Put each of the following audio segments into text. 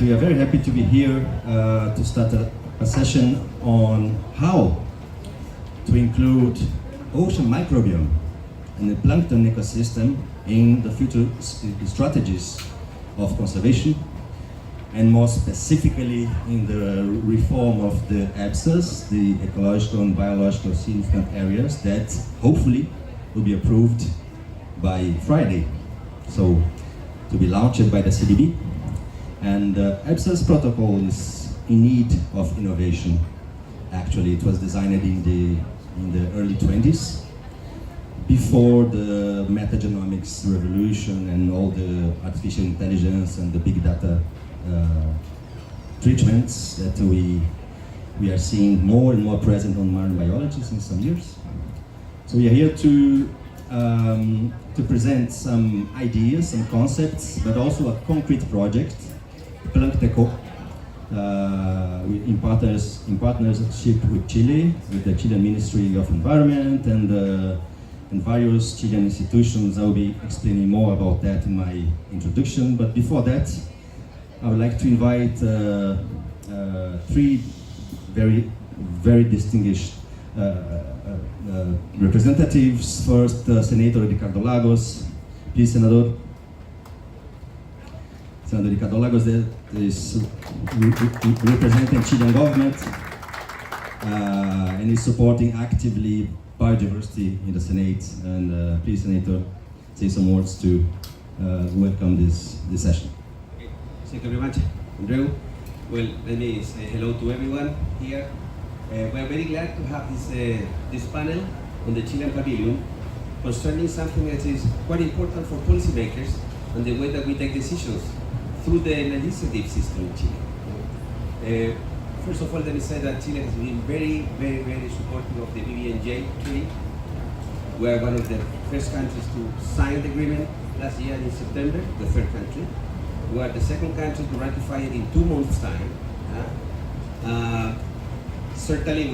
We are very happy to be here to start a session on how to include ocean microbiome and the plankton ecosystem in the future strategies of conservation, and more specifically in the reform of the EBSAs, the ecological and biological significant areas, that hopefully will be approved by Friday, so to be launched by the CDB. And EBSA's protocol is in need of innovation. Actually, it was designed in the early 20s, before the metagenomics revolution and all the artificial intelligence and the big data treatments that we are seeing more and more present on marine biology since some years. So we are here to present some ideas, some concepts, but also a concrete project, Plankteco, in partnership with Chile, with the Chilean Ministry of Environment and various Chilean institutions. I will be explaining more about that in my introduction. But before that, I would like to invite three very distinguished representatives. First, Senator Ricardo Lagos. Please, Senator. Senator Ricardo Lagos is representing Chilean government and is supporting actively biodiversity in the Senate. And please, Senator, say some words to welcome this session. Okay. Thank you very much, Andrew. Well, let me say hello to everyone here. We are very glad to have this panel on the Chilean Pavilion concerning something that is quite important for policymakers and the way that we take decisions through the legislative system in Chile. First of all, let me say that Chile has been very supportive of the BBNJ treaty. We are one of the first countries to sign the agreement last year in September, the third country. We are the second country to ratify it in 2 months' time. Certainly,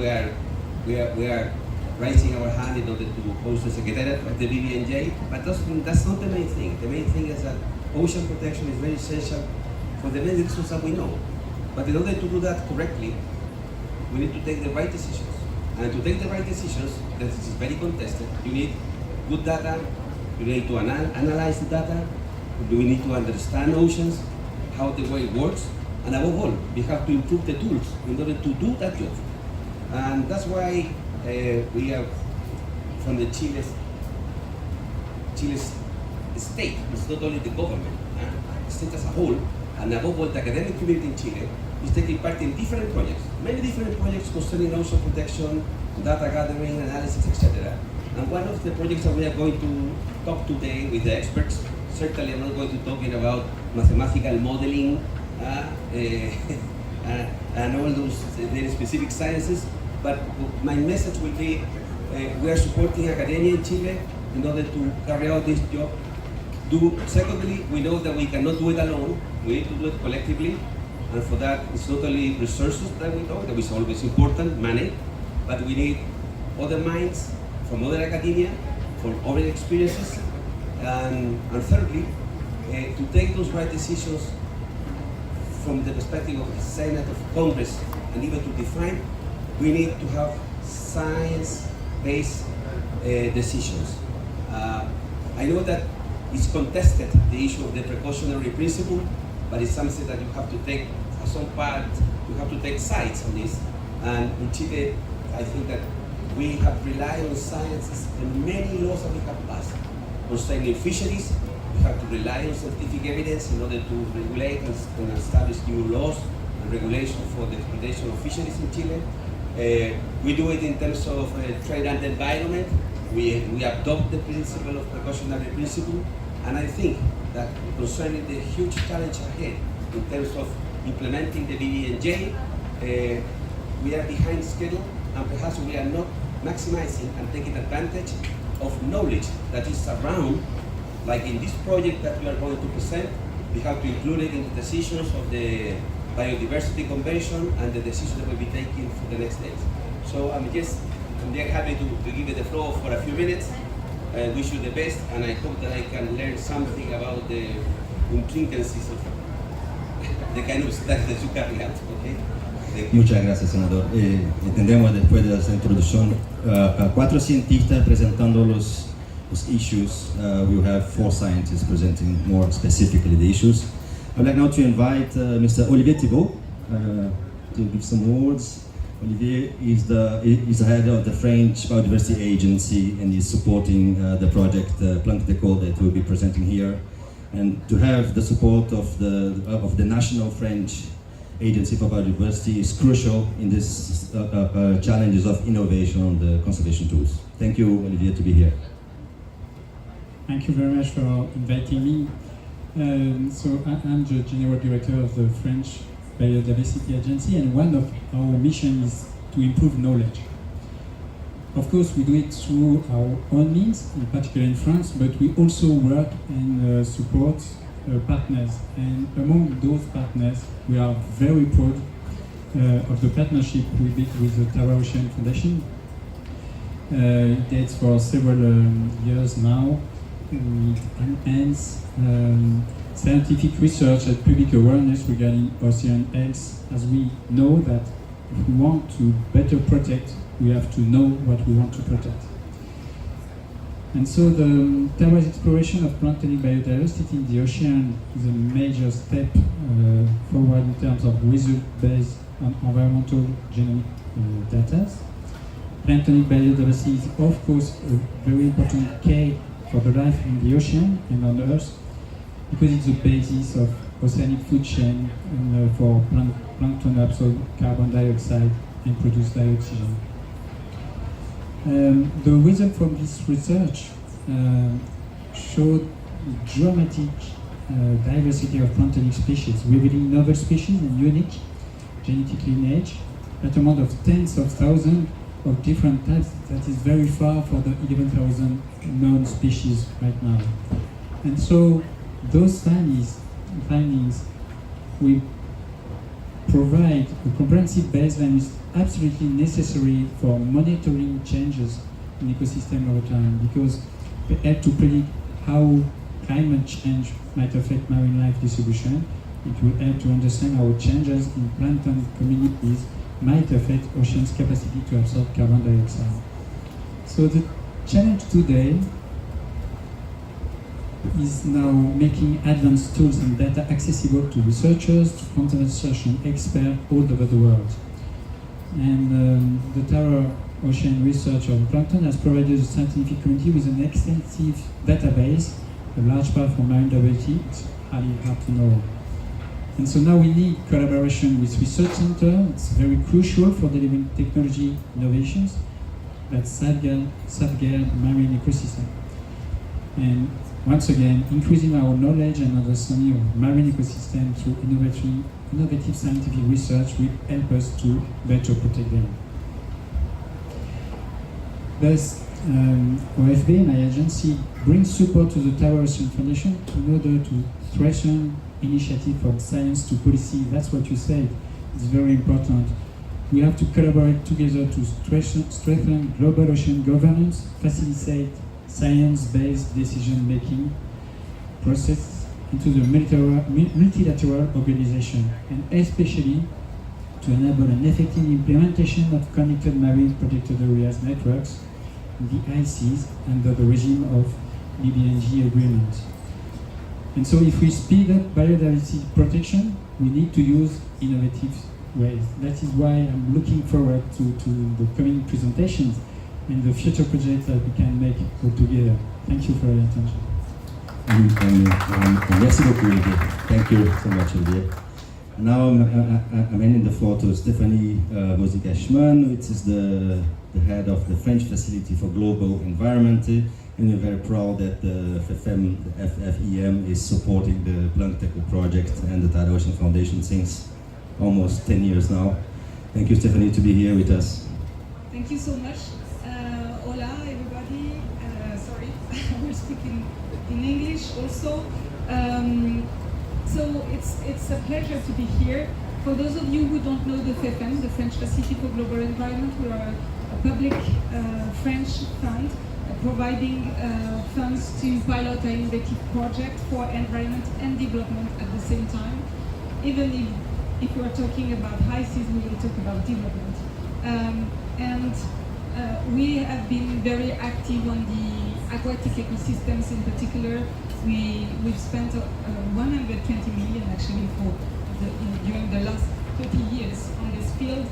we are raising our hand in order to host the secretariat of the BBNJ, but that's not the main thing. The main thing is that ocean protection is very essential for the many reasons that we know. But in order to do that correctly, we need to take the right decisions. And to take the right decisions, this is very contested. You need good data, you need to analyze the data, we need to understand oceans, how the way it works, and above all, we have to improve the tools in order to do that job. And that's why we are from the Chile's state. It's not only the government, the state as a whole, and above all, the academic community in Chile is taking part in different projects, many different projects concerning ocean protection, data gathering, analysis, etc. And one of the projects that we are going to talk today with the experts, certainly I'm not going to be talking about mathematical modeling and all those very specific sciences, but my message will be we are supporting academia in Chile in order to carry out this job. Secondly, we know that we cannot do it alone, we need to do it collectively, and for that it's not only resources that we know, that is always important, money, but we need other minds from other academia, from other experiences, and thirdly, to take those right decisions from the perspective of the Senate, of Congress, and even to define, we need to have science-based decisions. I know that it's contested, the issue of the precautionary principle, but it's something that you have to take, for some part, you have to take sides on this. And in Chile, I think that we have relied on science and many laws that we have passed. Concerning fisheries, we have to rely on scientific evidence in order to regulate and establish new laws and regulations for the exploitation of fisheries in Chile. We do it in terms of trade and environment. We adopt the principle of precautionary principle, and I think that concerning the huge challenge ahead in terms of implementing the BBNJ, we are behind schedule, and perhaps we are not maximizing and taking advantage of knowledge that is around. Like in this project that we are going to present, we have to include it in the decisions of the Biodiversity Convention and the decisions that will be taken for the next days. So I'm very happy to give you the floor for a few minutes. I wish you the best, and I hope that I can learn something about the intricacies of the kind of studies that you carry out. Okay? Muchas gracias, senador. Entendemos después de esta introducción a 4 cientistas presentando los issues. We will have 4 scientists presenting more specifically the issues. I would like now to invite Mr. Olivier Thibault to give some words. Olivier is the head of the French Biodiversity Agency and is supporting the project Plantes d'École that we'll be presenting here. And to have the support of the National French Agency for Biodiversity is crucial in this challenges of innovation on the conservation tools. Thank you, Olivier, to be here. Thank you very much for inviting me. So I'm the General Director of the French Biodiversity Agency, and one of our missions is to improve knowledge. Of course, we do it through our own means, in particular in France, but we also work and support partners. And among those partners, we are very proud of the partnership we built with the Tara Océan Foundation. It dates for several years now. It enhances scientific research and public awareness regarding ocean health, as we know that if we want to better protect, we have to know what we want to protect. And so the Tara's exploration of planktonic biodiversity in the ocean is a major step forward in terms of results based on environmental genomic data. Planktonic biodiversity is of course a very important key for the life in the ocean and on Earth, because it's the basis of oceanic food chain and for plankton absorb carbon dioxide and produce dioxygen. The result from this research showed dramatic diversity of planktonic species, revealing novel species and unique genetic lineage that amount of tens of thousands of different types. That is very far for the 11,000 known species right now. And so those findings will provide a comprehensive baseline is absolutely necessary for monitoring changes in ecosystem over time, because we have to predict how climate change might affect marine life distribution. It will help to understand how changes in plankton communities might affect oceans' capacity to absorb carbon dioxide. So the challenge today is now making advanced tools and data accessible to researchers, to conservation experts all over the world. And the Tara Ocean research on plankton has provided the scientific community with an extensive database, a large part for marine biology. It's highly hard to know. And so now we need collaboration with research centers. It's very crucial for delivering technology innovations that safeguard marine ecosystem. And once again, increasing our knowledge and understanding of marine ecosystem through innovative scientific research will help us to better protect them. Thus, OFB, my agency, brings support to the Tara Océan Foundation in order to strengthen initiative from science to policy. That's what you said. It's very important. We have to collaborate together to strengthen global ocean governance, facilitate science-based decision-making process into the multilateral organization, and especially to enable an effective implementation of connected marine protected areas networks in the ICs under the regime of BBNG agreement. And so if we speed up biodiversity protection, we need to use innovative ways. That is why I'm looking forward to the coming presentations and the future projects that we can make all together. Thank you for your attention. Merci beaucoup, Olivier. Thank you so much, Olivier. Now I'm handing the floor to Stephanie Mozik-Ashman, which is the head of the French Facility for Global Environment, and we're very proud that the FFEM is supporting the Plantes d'École project and the Tara Océan Foundation since almost 10 years now. Thank you, Stephanie, to be here with us. Thank you so much. Hola, everybody. Sorry, I will speak in English also. So it's a pleasure to be here. For those of you who don't know the FFM, the French Facility for Global Environment, we are a public French fund providing funds to pilot an innovative project for environment and development at the same time. even if we are talking about high seas, we will talk about development. We have been very active on the aquatic ecosystems in particular. We've spent 120 million actually during the last 30 years on this field,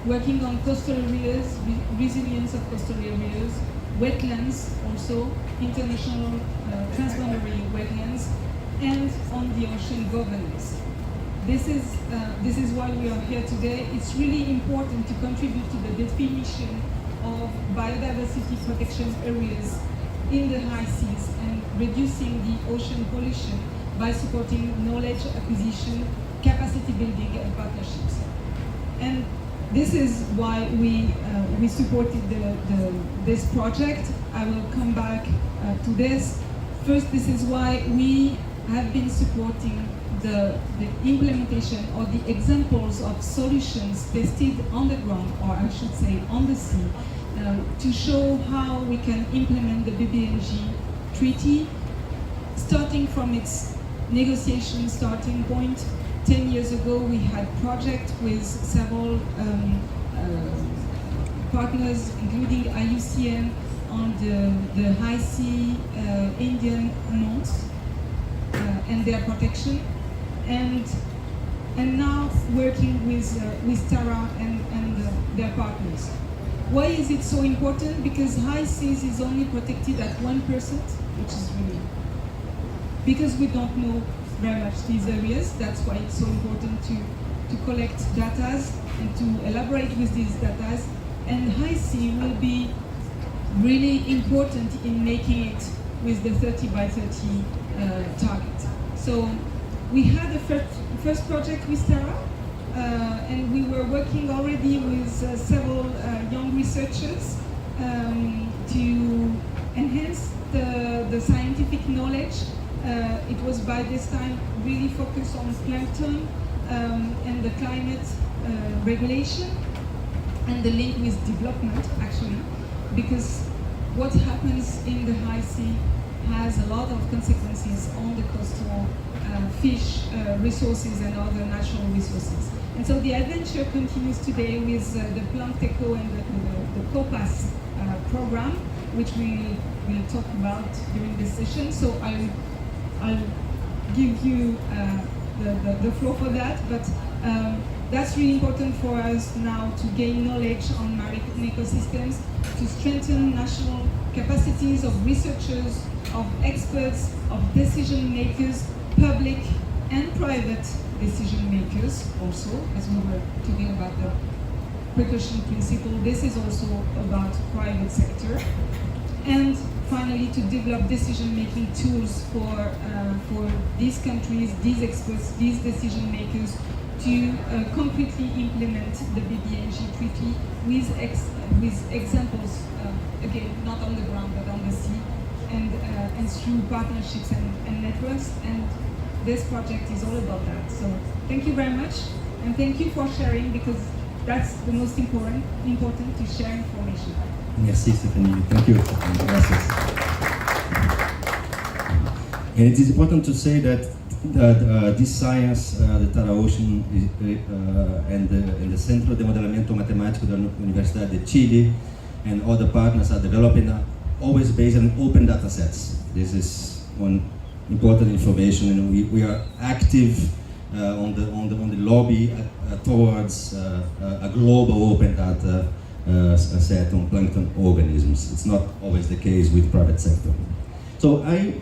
working on coastal areas, resilience of coastal areas, wetlands also, international transboundary wetlands, and on the ocean governance. This is why we are here today. It's really important to contribute to the definition of biodiversity protection areas in the high seas and reducing the ocean pollution by supporting knowledge acquisition, capacity building, and partnerships. And this is why we supported this project. I will come back to this. First, this is why we have been supporting the implementation or the examples of solutions tested on the ground, or I should say on the sea, to show how we can implement the BBNG treaty, starting from its negotiation starting point. 10 years ago, we had projects with several partners, including IUCN, on the high sea Indian mounts and their protection, and now working with Tara and their partners. Why is it so important? Because high seas is only protected at 1%, which is really, because we don't know very much these areas. That's why it's so important to collect data and to elaborate with these data. And high sea will be really important in making it with the 30 by 30 target. So we had the first project with Tara, and we were working already with several young researchers to enhance the scientific knowledge. It was by this time really focused on plankton and the climate regulation and the link with development, actually, because what happens in the high sea has a lot of consequences on the coastal fish resources and other natural resources. And so the adventure continues today with the Plankteco and the COPAS program, which we will talk about during this session. So I'll give you the floor for that, but that's really important for us now to gain knowledge on marine ecosystems, to strengthen national capacities of researchers, of experts, of decision makers, public and private decision makers also, as we were talking about the precaution principle. This is also about private sector. And finally, to develop decision-making tools for these countries, these experts, these decision makers to concretely implement the BBNG treaty with examples, again, not on the ground, but on the sea, and through partnerships and networks. And this project is all about that. So thank you very much, and thank you for sharing, because that's the most important to share information. Merci Stéphanie, thank you. Gracias. And it is important to say that this science, the Tara Ocean and the Centro de Modelamiento Matemático de la Universidad de Chile and other partners are developing always based on open data sets. This is one important information, and we are active on the lobby towards a global open data set on plankton organisms. It's not always the case with private sector. So I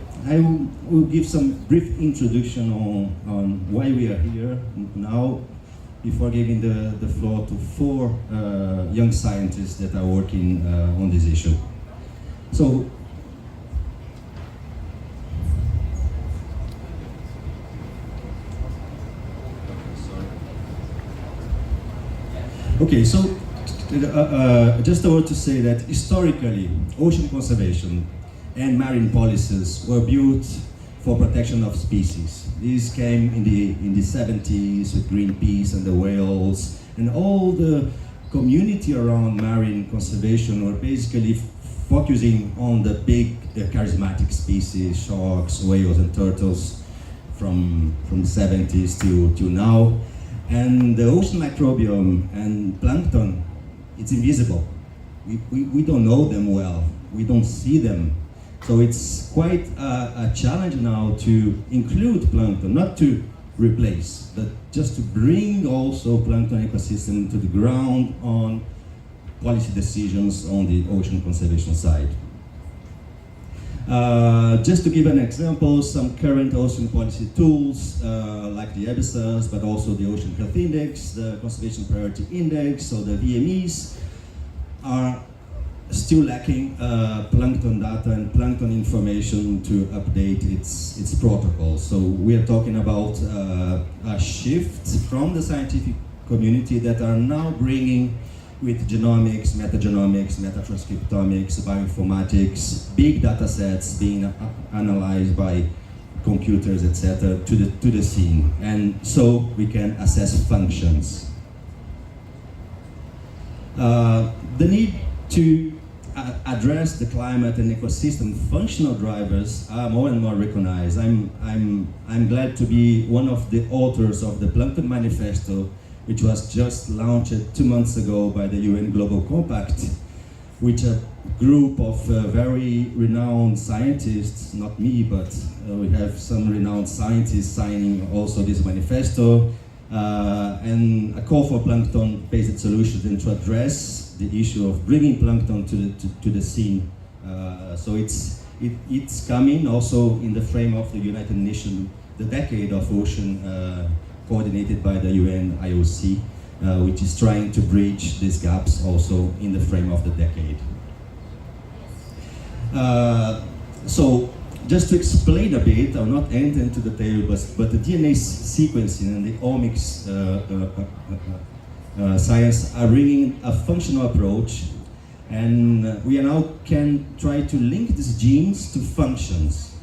will give some brief introduction on why we are here now, before giving the floor to four young scientists that are working on this issue. So, okay, so just a word to say that historically, ocean conservation and marine policies were built for protection of species. These came in the 70s with Greenpeace and the whales, and all the community around marine conservation were basically focusing on the big, charismatic species, sharks, whales, and turtles, from the 70s till now. And the ocean microbiome and plankton, it's invisible. We don't know them well. We don't see them. So it's quite a challenge now to include plankton, not to replace, but just to bring also plankton ecosystem to the ground on policy decisions on the ocean conservation side. Just to give an example, some current ocean policy tools like the basadas, but also the Ocean Health Index, the Conservation Priority Index, or the VMEs are still lacking plankton data and plankton information to update its protocol. So we are talking about a shift from the scientific community that are now bringing with genomics, metagenomics, metatranscriptomics, bioinformatics, big data sets being analyzed by computers, etc., to the scene. And so we can assess functions. The need to address the climate and ecosystem functional drivers are more and more recognized. I'm glad to be one of the authors of the Plankton Manifesto, which was just launched 2 months ago by the UN Global Compact, which a group of very renowned scientists, not me, but we have some renowned scientists signing also this manifesto, and a call for plankton-based solutions and to address the issue of bringing plankton to the scene. So it's coming also in the frame of the United Nations, the Decade of Ocean, coordinated by the UN IOC, which is trying to bridge these gaps also in the frame of the decade. So just to explain a bit, I'll not enter into the detail, but the DNA sequencing and the omics science are bringing a functional approach, and we now can try to link these genes to functions.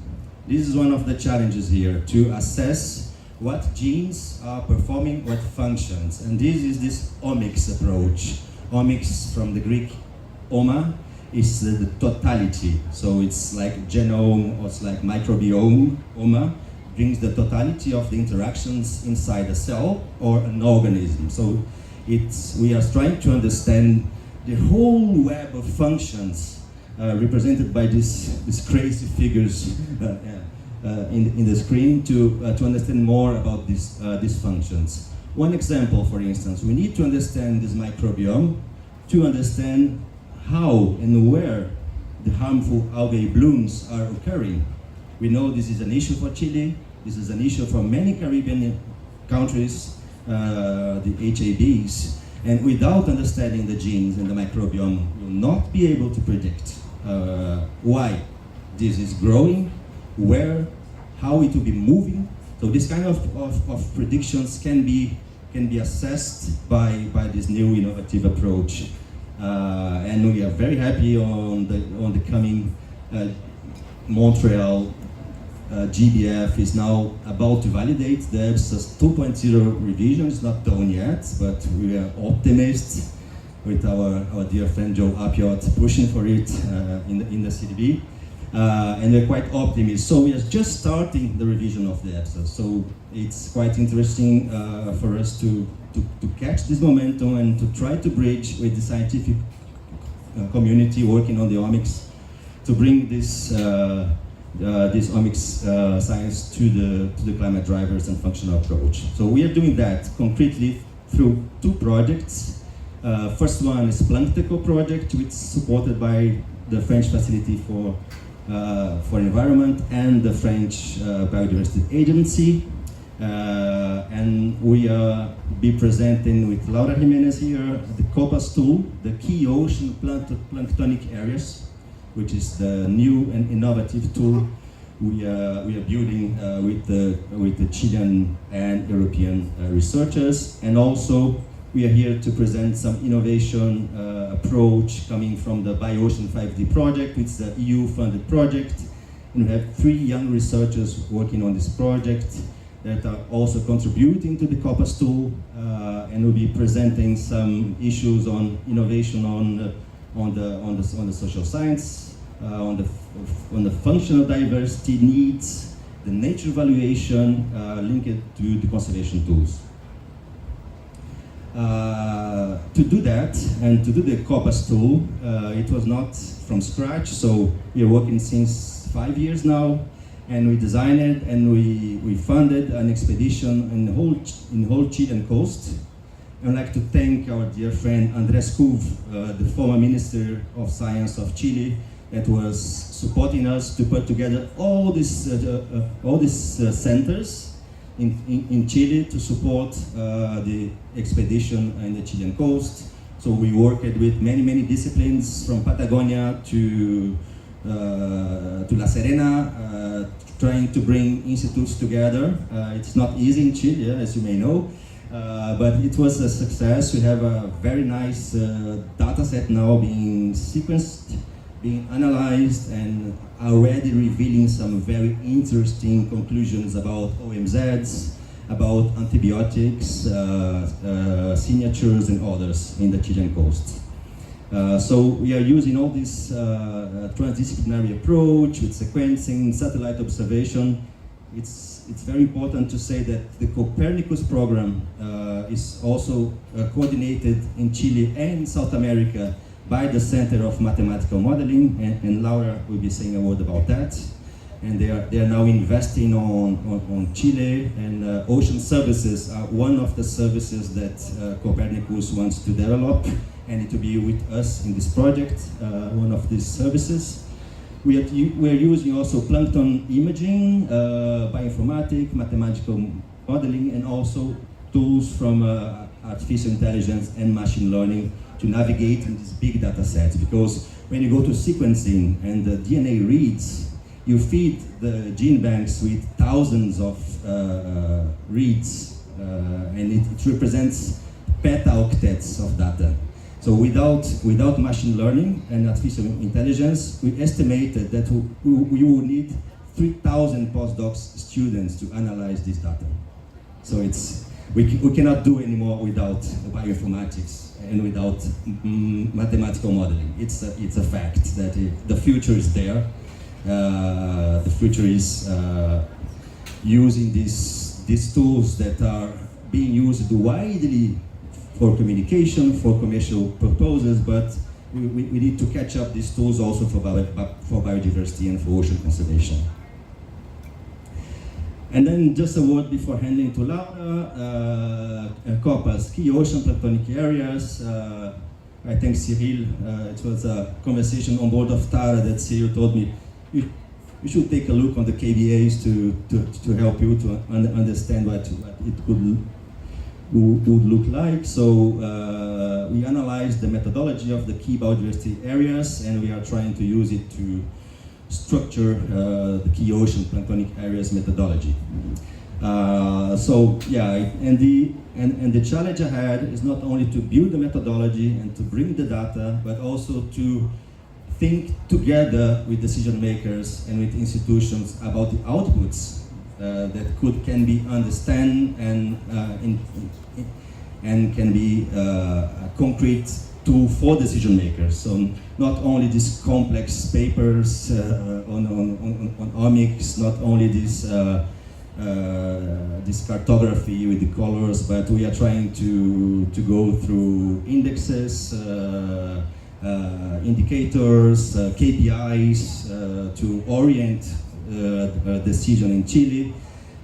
This is one of the challenges here, to assess what genes are performing what functions, and this is this omics approach. Omics from the Greek oma is the totality, so it's like genome or it's like microbiome. Oma brings the totality of the interactions inside a cell or an organism. So we are trying to understand the whole web of functions represented by these crazy figures in the screen to understand more about these functions. One example, for instance, we need to understand this microbiome to understand how and where the harmful algae blooms are occurring. We know this is an issue for Chile, this is an issue for many Caribbean countries, the HABs, and without understanding the genes and the microbiome, we'll not be able to predict why this is growing, where, how it will be moving. So this kind of predictions can be assessed by this new innovative approach. And we are very happy on the coming Montreal GBF is now about to validate the EBSA's 2.0 revision. It's not done yet, but we are optimists with our dear friend Joe Appiot pushing for it in the CDB. And we're quite optimistic. So we are just starting the revision of the EBSA. So it's quite interesting for us to catch this momentum and to try to bridge with the scientific community working on the omics to bring this omics science to the climate drivers and functional approach. So we are doing that concretely through 2 projects. First one is Plankteco project, which is supported by the French Facility for Environment and the French Biodiversity Agency. And we be presenting with Laura Jimenez here the COPAS tool, the key ocean planktonic areas, which is the new and innovative tool we are building with the Chilean and European researchers. And also we are here to present some innovation approach coming from the BioOcean 5D project, which is the EU-funded project. And we have 3 young researchers working on this project that are also contributing to the COPAS tool, and we'll be presenting some issues on innovation on the social science, on the functional diversity needs the nature valuation linked to the conservation tools. To do that, and to do the COPAS tool, it was not from scratch, so we are working since 5 years now, and we designed it and we funded an expedition in the whole Chilean coast. I'd like to thank our dear friend Andrés Couve, the former Minister of Science of Chile, that was supporting us to put together all these centers in Chile to support the expedition in the Chilean coast. So we worked with many disciplines, from Patagonia to La Serena, trying to bring institutes together. It's not easy in Chile, as you may know, but it was a success. We have a very nice data set now being sequenced, being analyzed, and already revealing some very interesting conclusions about OMZs, about antibiotics, signatures, and others in the Chilean coast. So we are using all this transdisciplinary approach with sequencing, satellite observation. It's very important to say that the Copernicus program is also coordinated in Chile and South America by the Center of Mathematical Modeling, and Laura will be saying a word about that. And they are now investing on Chile, and ocean services are one of the services that Copernicus wants to develop, and to be with us in this project, one of these services. We are using also plankton imaging, bioinformatics, mathematical modeling, and also tools from artificial intelligence and machine learning to navigate in these big data sets. Because when you go to sequencing and the DNA reads, you feed the gene banks with thousands of reads, and it represents petaoctets of data. So without machine learning and artificial intelligence, we estimated that we will need 3,000 postdoc students to analyze this data. So we cannot do anymore without bioinformatics and without mathematical modeling. It's a fact that the future is there. The future is using these tools that are being used widely for communication, for commercial purposes, but we need to catch up these tools also for biodiversity and for ocean conservation. And then just a word before handing to Laura, COPAS, key ocean planktonic areas. I thank Cyril. It was a conversation on board of Tara that Cyril told me, you should take a look on the KBAs to help you to understand what it would look like. So we analyzed the methodology of the key biodiversity areas, and we are trying to use it to structure the key ocean planktonic areas methodology. So yeah, and the challenge ahead is not only to build the methodology and to bring the data, but also to think together with decision makers and with institutions about the outputs that can be understood and can be a concrete tool for decision makers. So not only these complex papers on omics, not only this cartography with the colors, but we are trying to go through indexes, indicators, KPIs to orient decision in Chile.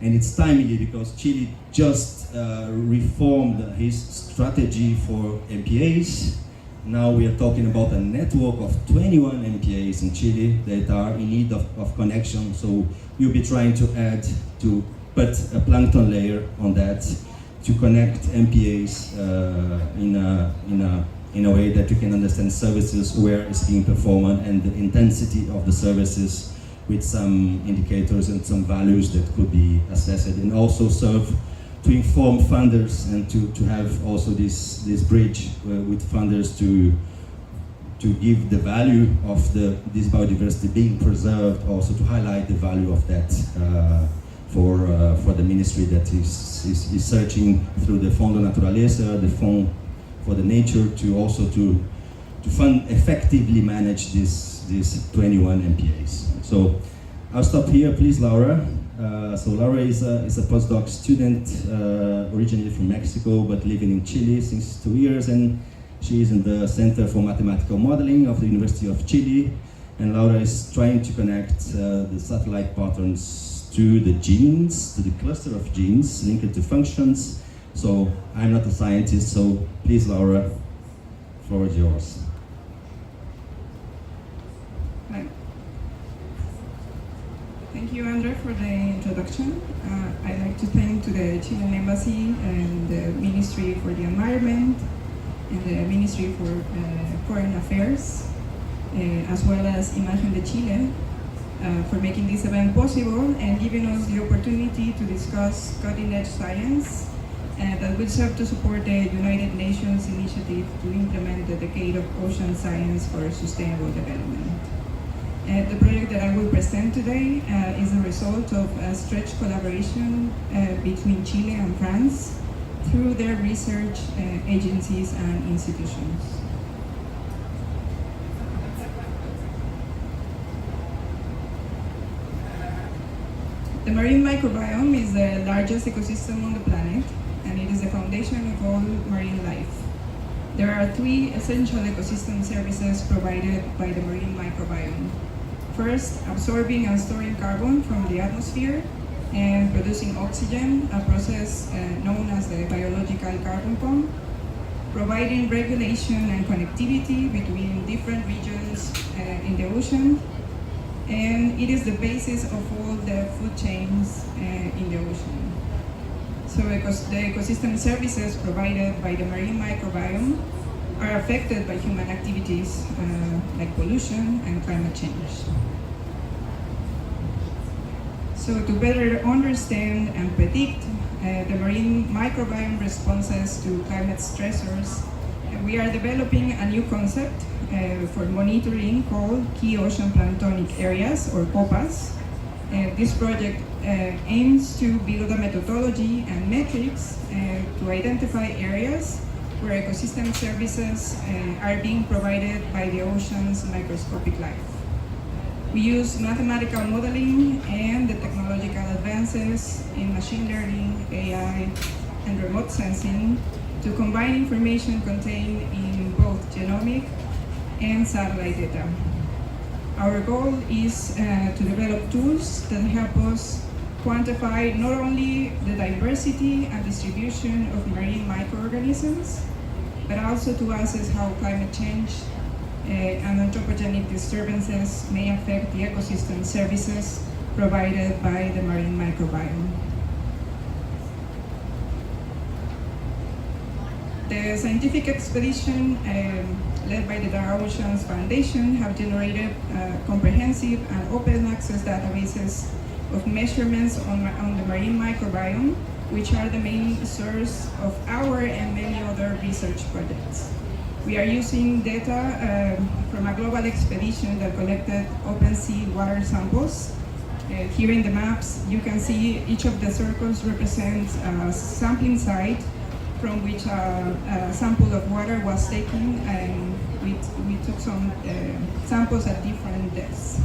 And it's timely because Chile just reformed his strategy for MPAs. Now we are talking about a network of 21 MPAs in Chile that are in need of connection. So we'll be trying to put a plankton layer on that to connect MPAs in a way that you can understand services, where it's being performed, and the intensity of the services, with some indicators and some values that could be assessed, and also serve to inform funders and to have also this bridge with funders to give the value of this biodiversity being preserved, also to highlight the value of that for the ministry that is searching through the Fondo Naturaleza, the Fund for the Nature, to also to fund effectively manage these 21 MPAs. So I'll stop here, please, Laura. So Laura is a postdoc student, originally from Mexico, but living in Chile since 2 years, and she is in the Center for Mathematical Modeling of the University of Chile. And Laura is trying to connect the satellite patterns to the genes, to the cluster of genes linked to functions. So I'm not a scientist, so please, Laura, floor is yours. Hi. Thank you, Andre, for the introduction. I'd like to thank to the Chilean Embassy and the Ministry for the Environment and the Ministry for Foreign Affairs, as well as Imagen de Chile, for making this event possible and giving us the opportunity to discuss cutting-edge science that will serve to support the United Nations initiative to implement the Decade of Ocean Science for Sustainable Development. The project that I will present today is a result of a stretched collaboration between Chile and France through their research agencies and institutions. The marine microbiome is the largest ecosystem on the planet, and it is the foundation of all marine life. There are 3 essential ecosystem services provided by the marine microbiome. First, absorbing and storing carbon from the atmosphere and producing oxygen, a process known as the biological carbon pump, providing regulation and connectivity between different regions in the ocean, and it is the basis of all the food chains in the ocean. So the ecosystem services provided by the marine microbiome are affected by human activities like pollution and climate change. So to better understand and predict the marine microbiome responses to climate stressors, we are developing a new concept for monitoring called Key Ocean Planktonic Areas, or COPAs. This project aims to build a methodology and metrics to identify areas where ecosystem services are being provided by the ocean's microscopic life. We use mathematical modeling and the technological advances in machine learning, AI, and remote sensing to combine information contained in both genomic and satellite data. Our goal is to develop tools that help us quantify not only the diversity and distribution of marine microorganisms, but also to assess how climate change and anthropogenic disturbances may affect the ecosystem services provided by the marine microbiome. The scientific expedition led by the Tara Océan Foundation have generated comprehensive and open access databases of measurements on the marine microbiome, which are the main source of our and many other research projects. We are using data from a global expedition that collected open sea water samples. Here in the maps, you can see each of the circles represents a sampling site from which a sample of water was taken, and we took some samples at different depths.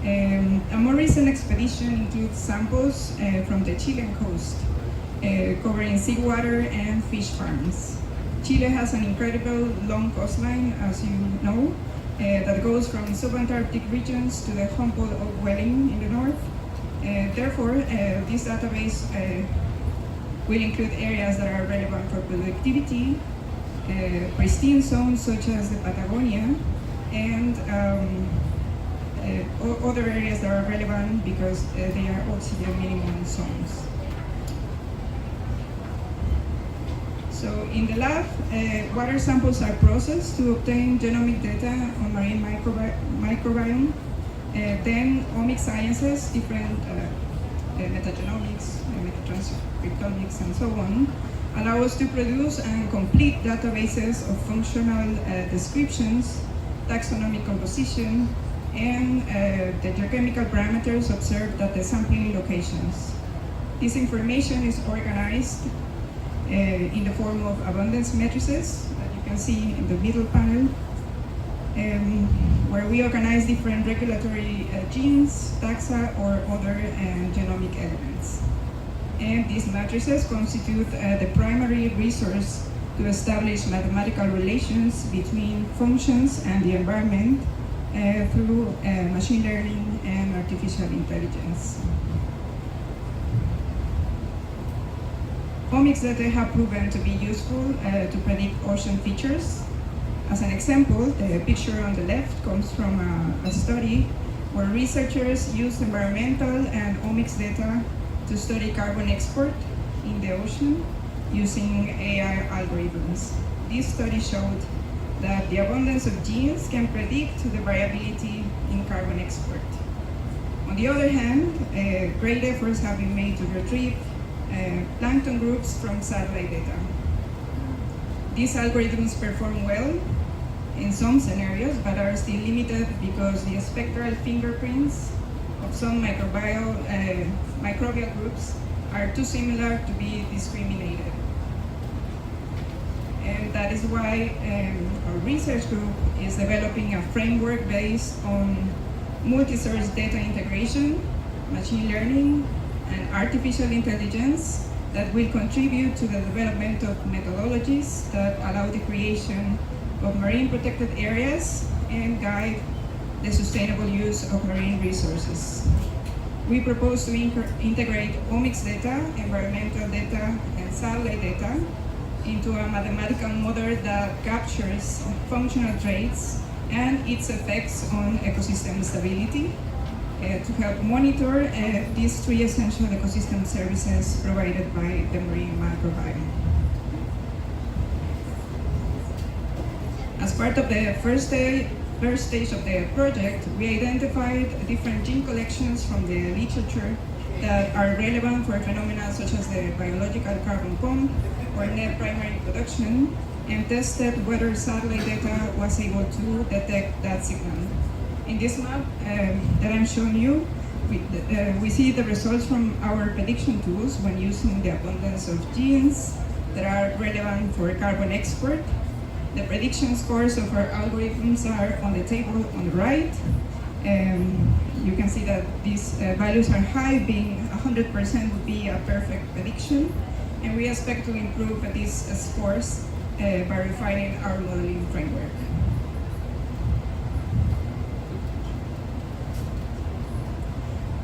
A more recent expedition includes samples from the Chilean coast, covering seawater and fish farms. Chile has an incredible long coastline, as you know, that goes from subantarctic regions to the Humboldt of Welling in the north. Therefore, this database will include areas that are relevant for productivity, pristine zones such as the Patagonia, and other areas that are relevant because they are oxygen minimum zones. So in the lab, water samples are processed to obtain genomic data on marine microbiome. Then omic sciences, different metagenomics, metatranscriptomics, and so on, allow us to produce and complete databases of functional descriptions, taxonomic composition, and the geochemical parameters observed at the sampling locations. This information is organized in the form of abundance matrices that you can see in the middle panel. where we organize different regulatory genes, taxa, or other genomic elements. And these matrices constitute the primary resource to establish mathematical relations between functions and the environment through machine learning and artificial intelligence. Omics data have proven to be useful to predict ocean features. As an example, the picture on the left comes from a study where researchers used environmental and omics data to study carbon export in the ocean using AI algorithms. This study showed that the abundance of genes can predict the variability in carbon export. On the other hand, great efforts have been made to retrieve plankton groups from satellite data. These algorithms perform well in some scenarios, but are still limited because the spectral fingerprints of some microbial groups are too similar to be discriminated. And that is why our research group is developing a framework based on multi-source data integration, machine learning, and artificial intelligence that will contribute to the development of methodologies that allow the creation of marine protected areas and guide the sustainable use of marine resources. We propose to integrate omics data, environmental data, and satellite data into a mathematical model that captures functional traits and its effects on ecosystem stability to help monitor these three essential ecosystem services provided by the marine microbiome. As part of the first stage of the project, we identified different gene collections from the literature that are relevant for phenomena such as the biological carbon pump or net primary production, and tested whether satellite data was able to detect that signal. In this map that I'm showing you, we see the results from our prediction tools when using the abundance of genes that are relevant for carbon export. The prediction scores of our algorithms are on the table on the right. You can see that these values are high, being 100% would be a perfect prediction. And we expect to improve these scores by refining our modeling framework.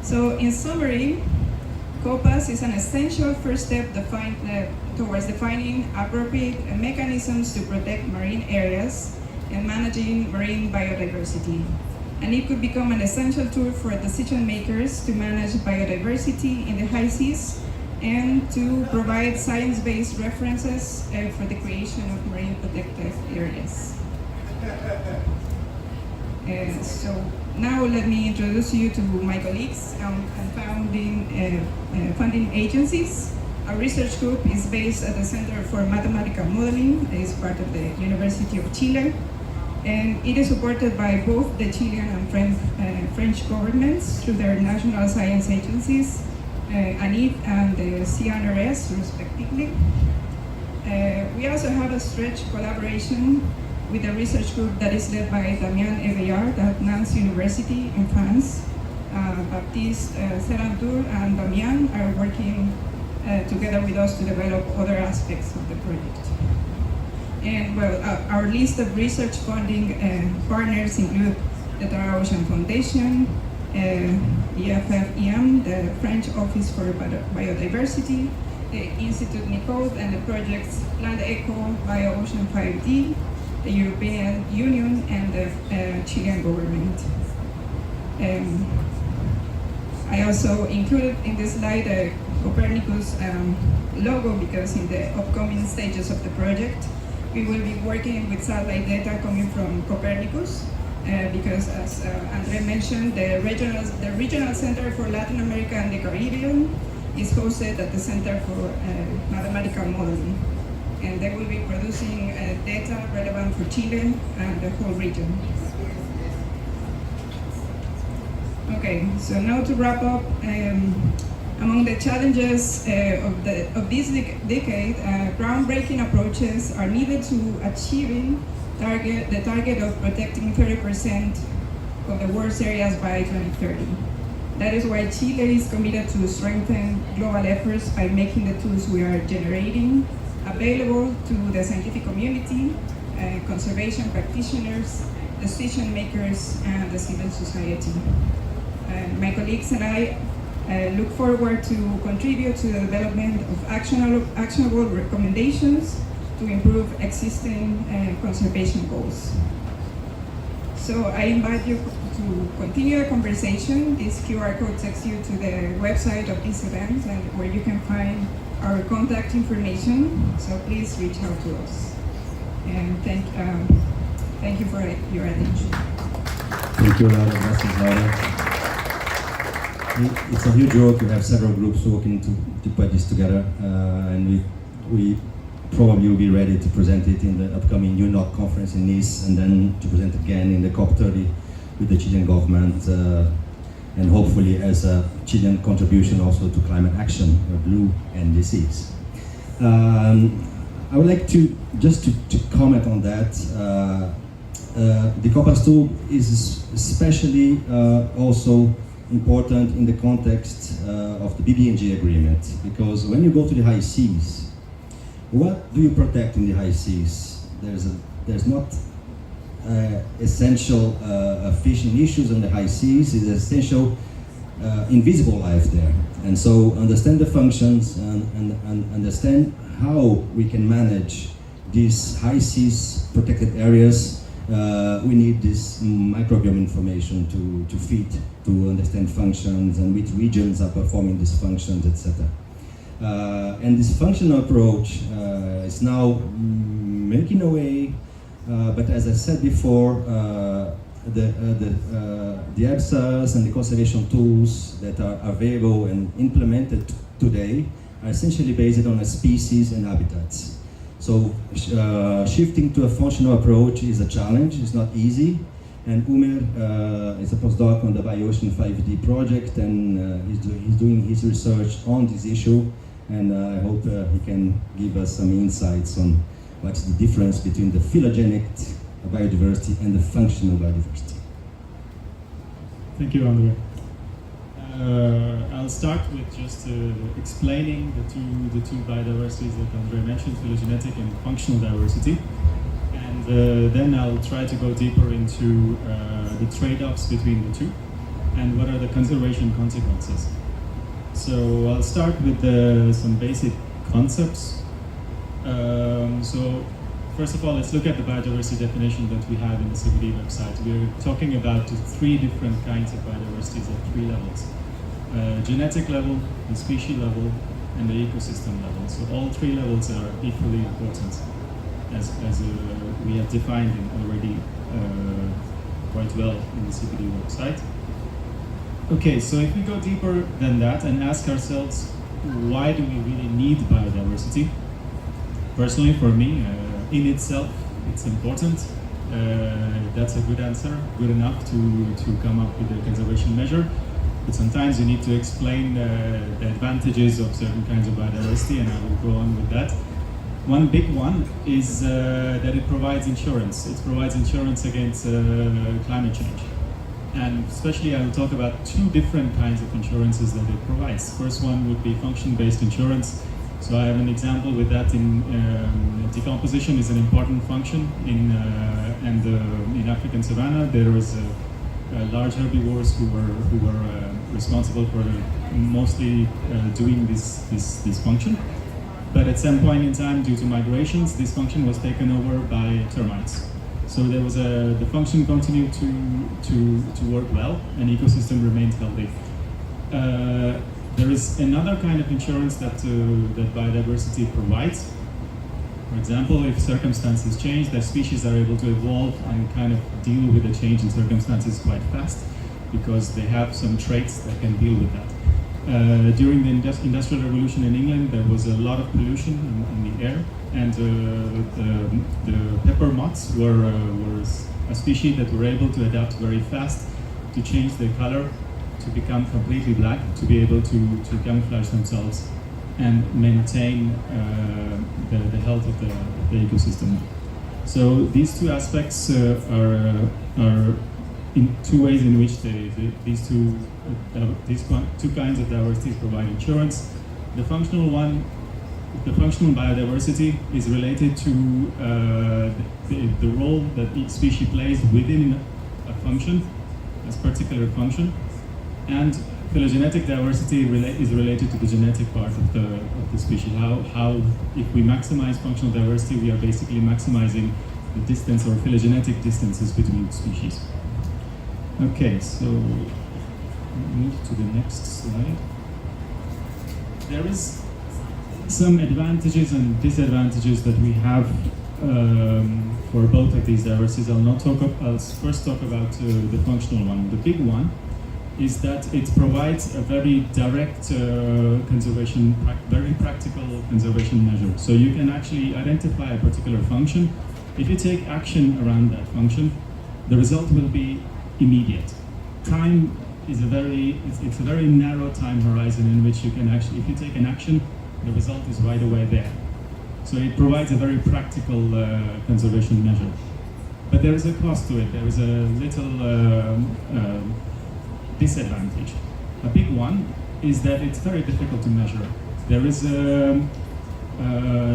So in summary, COPAS is an essential first step towards defining appropriate mechanisms to protect marine areas and managing marine biodiversity. And it could become an essential tool for decision makers to manage biodiversity in the high seas and to provide science-based references for the creation of marine protected areas. So now let me introduce you to my colleagues and funding agencies. Our research group is based at the Center for Mathematical Modeling. It is part of the University of Chile. And it is supported by both the Chilean and French governments through their national science agencies, ANIT and the CNRS, respectively. We also have a stretched collaboration with a research group that is led by Damien Eveillard at Nantes University in France. Baptiste Serantour and Damien are working together with us to develop other aspects of the project. And well, our list of research funding partners include the Tara Océan Foundation, the FFEM, the French Office for Biodiversity, the Institut Nicode, and the projects Land Eco, BioOcean 5D, the European Union, and the Chilean government. I also included in this slide the Copernicus logo because in the upcoming stages of the project, we will be working with satellite data coming from Copernicus because, as Andre mentioned, the regional Center for Latin America and the Caribbean is hosted at the Center for Mathematical Modeling. And they will be producing data relevant for Chile and the whole region. Okay, so now to wrap up, Among the challenges of this decade, groundbreaking approaches are needed to achieving the target of protecting 30% of the world's areas by 2030. That is why Chile is committed to strengthen global efforts by making the tools we are generating available to the scientific community, conservation practitioners, decision makers, and the civil society. My colleagues and I look forward to contribute to the development of actionable recommendations to improve existing conservation goals. So I invite you to continue the conversation. This QR code takes you to the website of this event and where you can find our contact information. So please reach out to us. And thank you for your attention. Thank you, Laura. Gracias, Laura. It's a huge work to have several groups working to put this together, and we probably will be ready to present it in the upcoming UNOC conference in Nice, and then to present again in the COP30 with the Chilean government, and hopefully as a Chilean contribution also to climate action, blue and disease. I would like to just to comment on that. The COP is especially also important in the context of the BBNG agreement, because when you go to the high seas, what do you protect in the high seas? There's not essential fishing issues on the high seas. It's essential invisible life there, and so understand the functions and understand how we can manage these high seas protected areas. We need this microbiome information to feed, to understand functions and which regions are performing these functions, etc. And this functional approach is now making a way, but as I said before, the EBSAs and the conservation tools that are available and implemented today are essentially based on a species and habitats. So shifting to a functional approach is a challenge, it's not easy. And Umer is a postdoc on the BioOcean 5D project, and he's doing his research on this issue, and I hope he can give us some insights on what's the difference between the phylogenetic biodiversity and the functional biodiversity. Thank you, Andre. I'll start with just explaining the two biodiversities that Andre mentioned, phylogenetic and functional diversity. And then I'll try to go deeper into the trade-offs between the two and what are the conservation consequences. So I'll start with some basic concepts. So first of all, let's look at the biodiversity definition that we have in the CBD website. We're talking about three different kinds of biodiversities at three levels. Genetic level, the species level, and the ecosystem level. So all three levels are equally important, as we have defined already quite well in the CBD website. Okay, so if we go deeper than that and ask ourselves, why do we really need biodiversity? Personally, for me, in itself, it's important. That's a good answer, good enough to come up with a conservation measure. But sometimes you need to explain the advantages of certain kinds of biodiversity, and I will go on with that. One big one is that it provides insurance. It provides insurance against climate change. And especially I will talk about two different kinds of insurances that it provides. First one would be function-based insurance. So I have an example with that in decomposition is an important function in African savanna. There was large herbivores who were responsible for mostly doing this function. But at some point in time, due to migrations, this function was taken over by termites. So there was the function continued to work well, and ecosystem remained healthy. There is another kind of insurance that biodiversity provides. For example, if circumstances change, the species are able to evolve and kind of deal with the change in circumstances quite fast, because they have some traits that can deal with that. During the Industrial Revolution in England, there was a lot of pollution in the air, and the pepper moths were a species that were able to adapt very fast to change their color to become completely black, to be able to camouflage themselves and maintain the health of the ecosystem. So these two aspects are in two ways in which these two kinds of diversities provide insurance. The functional biodiversity is related to the role that each species plays within a function, a particular function, and phylogenetic diversity is related to the genetic part of the species. How if we maximize functional diversity, we are basically maximizing the distance or phylogenetic distances between species. Okay, so move to the next slide. There is some advantages and disadvantages that we have for both of these diversities. I'll first talk about the functional one. The big one is that it provides a very direct conservation, very practical conservation measure. So you can actually identify a particular function. If you take action around that function, the result will be immediate. Time is it's a very narrow time horizon in which you can actually, if you take an action, the result is right away there. So it provides a very practical conservation measure. But there is a cost to it. There is a little disadvantage. A big one is that it's very difficult to measure. There is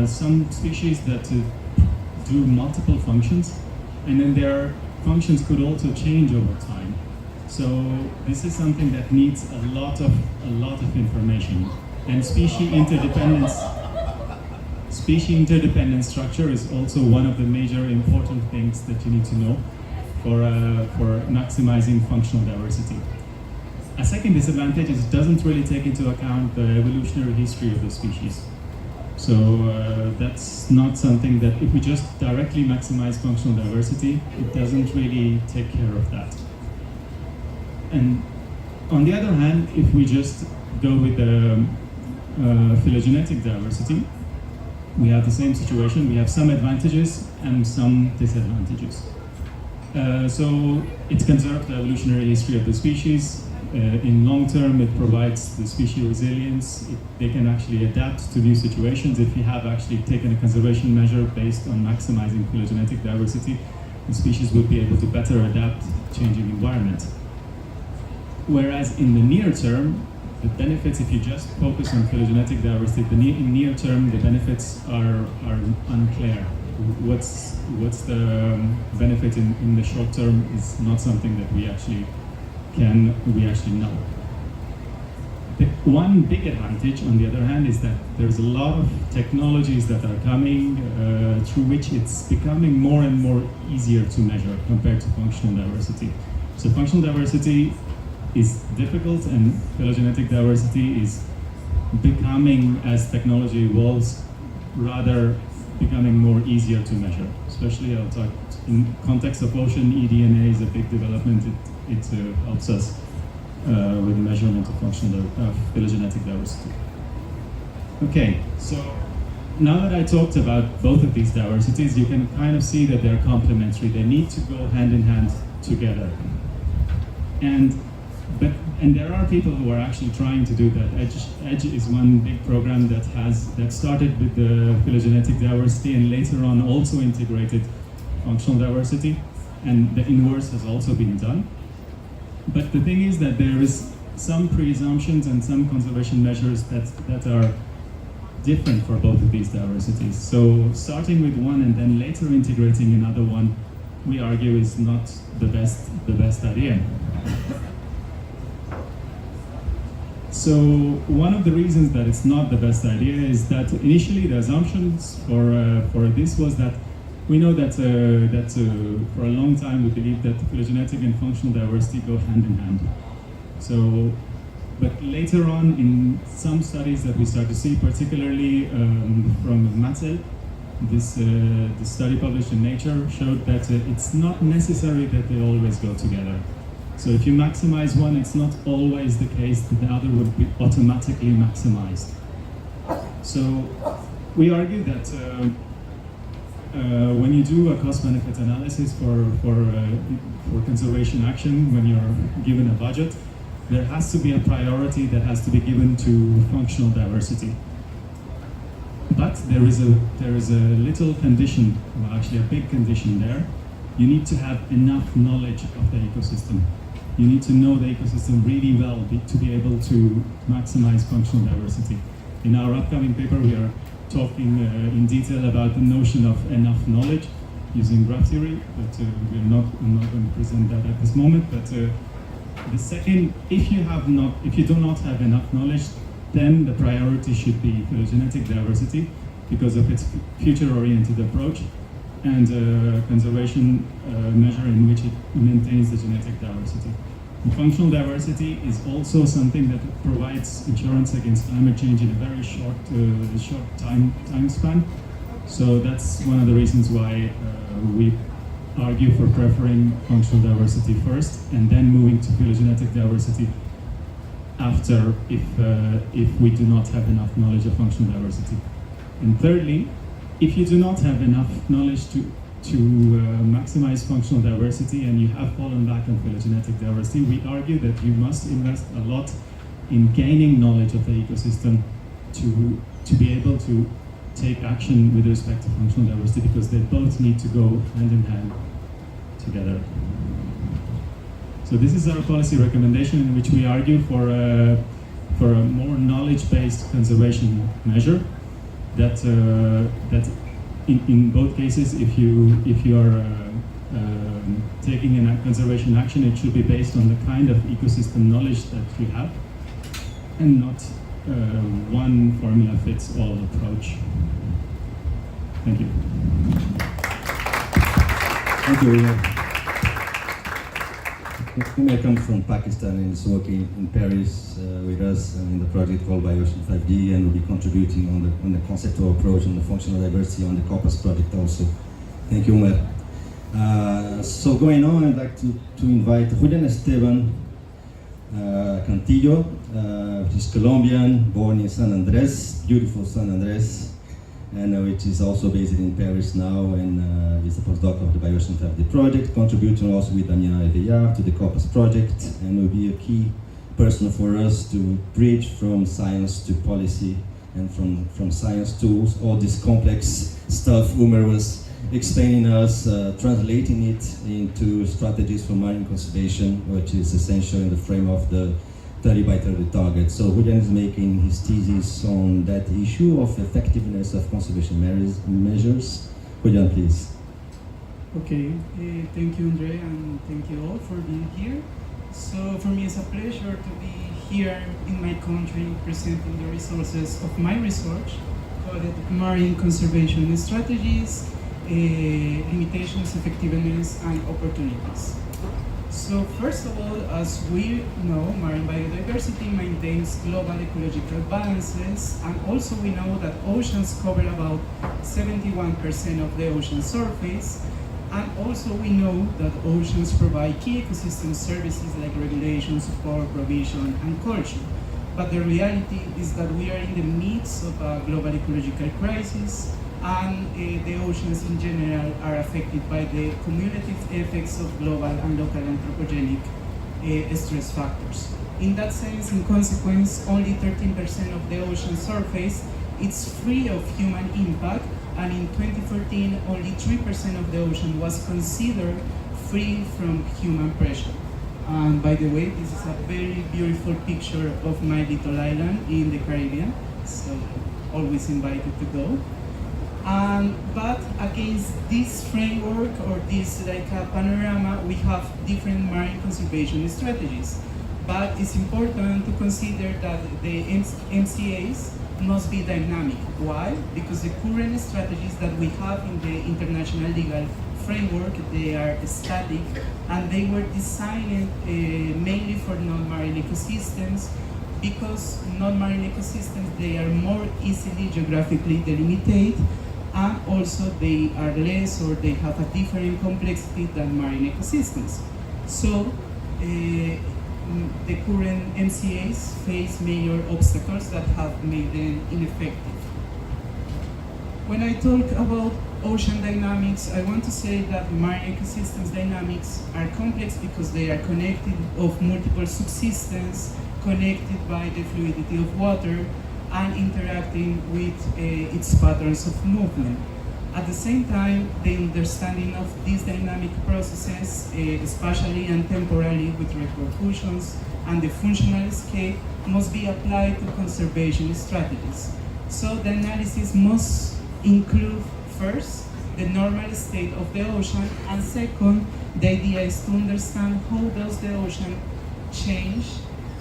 some species that do multiple functions, and then their functions could also change over time. So this is something that needs a lot of information. And species interdependent structure is also one of the major important things that you need to know for maximizing functional diversity. A second disadvantage is it doesn't really take into account the evolutionary history of the species. So that's not something that, if we just directly maximize functional diversity, it doesn't really take care of that. And on the other hand, if we just go with the phylogenetic diversity, we have the same situation. We have some advantages and some disadvantages. So it conserves the evolutionary history of the species. In long term, it provides the species resilience. They can actually adapt to new situations. If you have actually taken a conservation measure based on maximizing phylogenetic diversity, the species will be able to better adapt to changing environment. Whereas in the near term, the benefits, if you just focus on phylogenetic diversity, in near term, the benefits are unclear. What's the benefit in the short term is not something that we actually know. The one big advantage, on the other hand, is that there's a lot of technologies that are coming through which it's becoming more and more easier to measure compared to functional diversity. So functional diversity is difficult, and phylogenetic diversity is becoming, as technology evolves, rather becoming more easier to measure. Especially, I'll talk in context of ocean, eDNA is a big development. It helps us with measurement of phylogenetic diversity. Okay, so now that I talked about both of these diversities, you can kind of see that they're complementary. They need to go hand in hand together. And there are people who are actually trying to do that. EDGE is one big program that started with the phylogenetic diversity and later on also integrated functional diversity, and the inverse has also been done. But the thing is that there is some presumptions and some conservation measures that are different for both of these diversities. So starting with one and then later integrating another one, we argue is not the best idea. So one of the reasons that it's not the best idea is that initially the assumptions for this was that we know that for a long time we believed that phylogenetic and functional diversity go hand in hand. So, but later on in some studies that we start to see, particularly from Mattel, this study published in Nature showed that it's not necessary that they always go together. So if you maximize one, it's not always the case that the other would be automatically maximized. So we argue that when you do a cost-benefit analysis for conservation action, when you're given a budget, there has to be a priority that has to be given to functional diversity. But there is a little condition, well, actually a big condition there. You need to have enough knowledge of the ecosystem. You need to know the ecosystem really well to be able to maximize functional diversity. In our upcoming paper, we are talking in detail about the notion of enough knowledge using graph theory, but I'm not going to present that at this moment. But the second, if you do not have enough knowledge, then the priority should be phylogenetic diversity because of its future-oriented approach and conservation measure in which it maintains the genetic diversity. And functional diversity is also something that provides insurance against climate change in a very short time span. So that's one of the reasons why we argue for preferring functional diversity first and then moving to phylogenetic diversity after if we do not have enough knowledge of functional diversity. And thirdly, if you do not have enough knowledge to maximize functional diversity and you have fallen back on phylogenetic diversity, we argue that you must invest a lot in gaining knowledge of the ecosystem to be able to take action with respect to functional diversity, because they both need to go hand in hand together. So this is our policy recommendation in which we argue for a more knowledge-based conservation measure that in both cases, if you are taking a conservation action, it should be based on the kind of ecosystem knowledge that you have, and not one formula fits all approach. Thank you. Thank you. Umar comes from Pakistan and is working in Paris with us in the project called By Ocean 5D, and will be contributing on the conceptual approach on the functional diversity on the COPAS project also. Thank you, Umar. So going on, I'd like to invite Julian Esteban Cantillo, which is Colombian, born in San Andres, beautiful San Andres, and which is also based in Paris now, and is a postdoc of the By Ocean 5D project, contributing also with Daniela Eveillard to the COPAS project, and will be a key person for us to bridge from science to policy, and from science to all this complex stuff Umar was explaining us, translating it into strategies for marine conservation, which is essential in the frame of the 30 by 30 target. So Julian is making his thesis on that issue of effectiveness of conservation measures. Julian, please. Okay, thank you, Andre, and thank you all for being here. So for me, it's a pleasure to be here in my country presenting the resources of my research called Marine Conservation Strategies, Limitations, Effectiveness, and Opportunities. So first of all, as we know, marine biodiversity maintains global ecological balances, and also we know that oceans cover about 71% of the ocean surface, and also we know that oceans provide key ecosystem services like regulation, support, provision, and culture. But the reality is that we are in the midst of a global ecological crisis, and the oceans in general are affected by the cumulative effects of global and local anthropogenic stress factors. In that sense, in consequence, only 13% of the ocean surface is free of human impact, and in 2014, only 3% of the ocean was considered free from human pressure. And by the way, this is a very beautiful picture of my little island in the Caribbean, so always invited to go. But against this framework or this panorama, we have different marine conservation strategies. But it's important to consider that the MCAs must be dynamic. Why? Because the current strategies that we have in the international legal framework, they are static, and they were designed mainly for non-marine ecosystems, because non-marine ecosystems, they are more easily geographically delimited, and also they are less, or they have a different complexity than marine ecosystems. So the current MCAs face major obstacles that have made them ineffective. When I talk about ocean dynamics, I want to say that marine ecosystems dynamics are complex because they are connected of multiple subsystems, connected by the fluidity of water, and interacting with its patterns of movement. At the same time, the understanding of these dynamic processes, spatially and temporally with repercussions, and the functional scale must be applied to conservation strategies. So the analysis must include first, the normal state of the ocean, and second, the idea is to understand how does the ocean change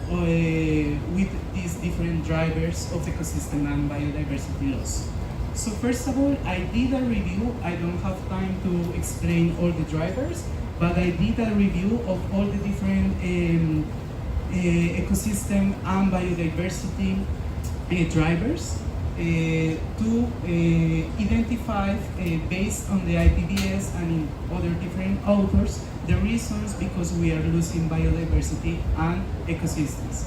with these different drivers of ecosystem and biodiversity loss. So first of all, I did a review. I don't have time to explain all the drivers, but I did a review of all the different ecosystem and biodiversity drivers to identify, based on the IPBES and in other different authors, the reasons because we are losing biodiversity and ecosystems.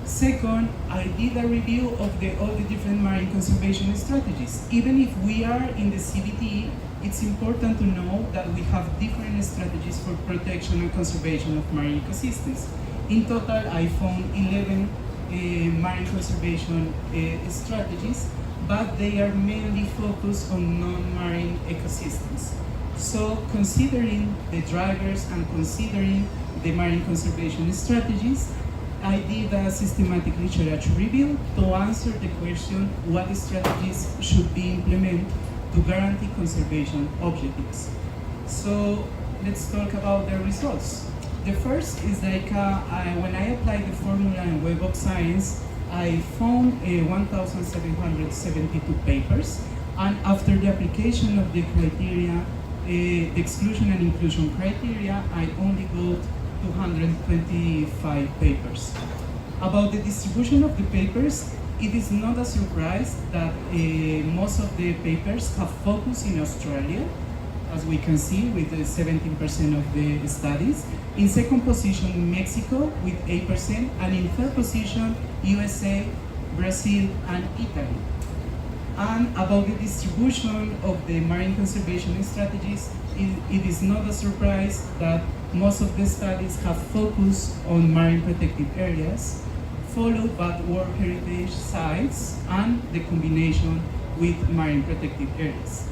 Second, I did a review of all the different marine conservation strategies. Even if we are in the CBD, it's important to know that we have different strategies for protection and conservation of marine ecosystems. In total, I found 11 marine conservation strategies, but they are mainly focused on non-marine ecosystems. So considering the drivers and considering the marine conservation strategies, I did a systematic literature review to answer the question what strategies should be implemented to guarantee conservation objectives. So let's talk about the results. The first is like when I applied the formula in Web of Science, I found 1,772 papers, and after the application of the criteria, the exclusion and inclusion criteria, I only got 225 papers. About the distribution of the papers, it is not a surprise that most of the papers have focused in Australia, as we can see with the 17% of the studies. In second position, Mexico with 8%, and in third position, USA, Brazil, and Italy. And about the distribution of the marine conservation strategies, it is not a surprise that most of the studies have focused on marine protected areas, followed by World Heritage Sites and the combination with marine protected areas.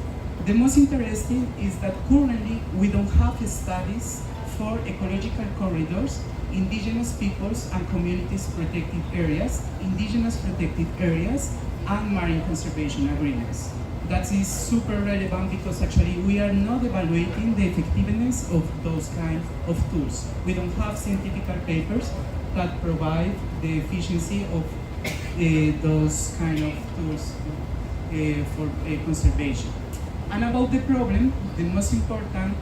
The most interesting is that currently we don't have studies for ecological corridors, indigenous peoples and communities protected areas, indigenous protected areas, and marine conservation agreements. That is super relevant because actually we are not evaluating the effectiveness of those kind of tools. We don't have scientific papers that provide the efficiency of those kind of tools for conservation. And about the problem, the most important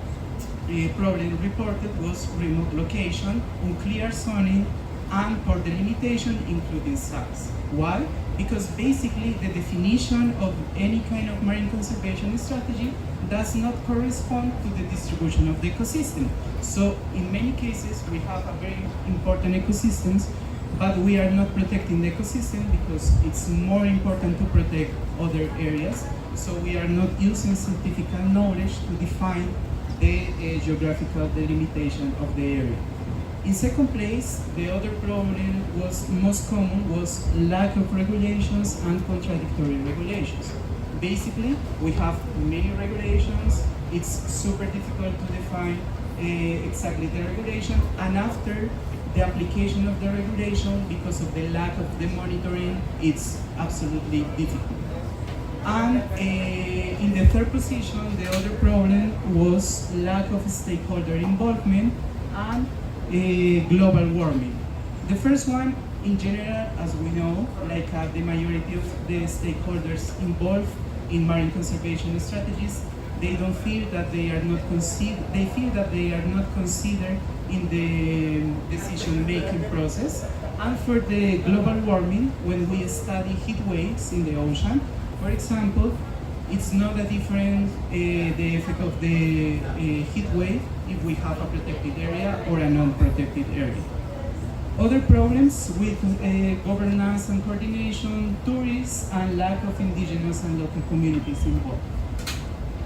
problem reported was remote location, unclear zoning, and port delimitation, including size. Why? Because basically the definition of any kind of marine conservation strategy does not correspond to the distribution of the ecosystem. So in many cases we have a very important ecosystems, but we are not protecting the ecosystem because it's more important to protect other areas. So we are not using scientific knowledge to define the geographical delimitation of the area. In second place, the other problem was most common was lack of regulations and contradictory regulations. Basically, we have many regulations. It's super difficult to define exactly the regulation, and after the application of the regulation, because of the lack of the monitoring, it's absolutely difficult. And in the third position, the other problem was lack of stakeholder involvement and global warming. The first one, in general, as we know, like the majority of the stakeholders involved in marine conservation strategies, they don't feel that they are not considered. They feel that they are not considered in the decision-making process. And for the global warming, when we study heat waves in the ocean, for example, it's not a different the effect of the heat wave if we have a protected area or a non-protected area. Other problems with governance and coordination, tourists, and lack of indigenous and local communities involved.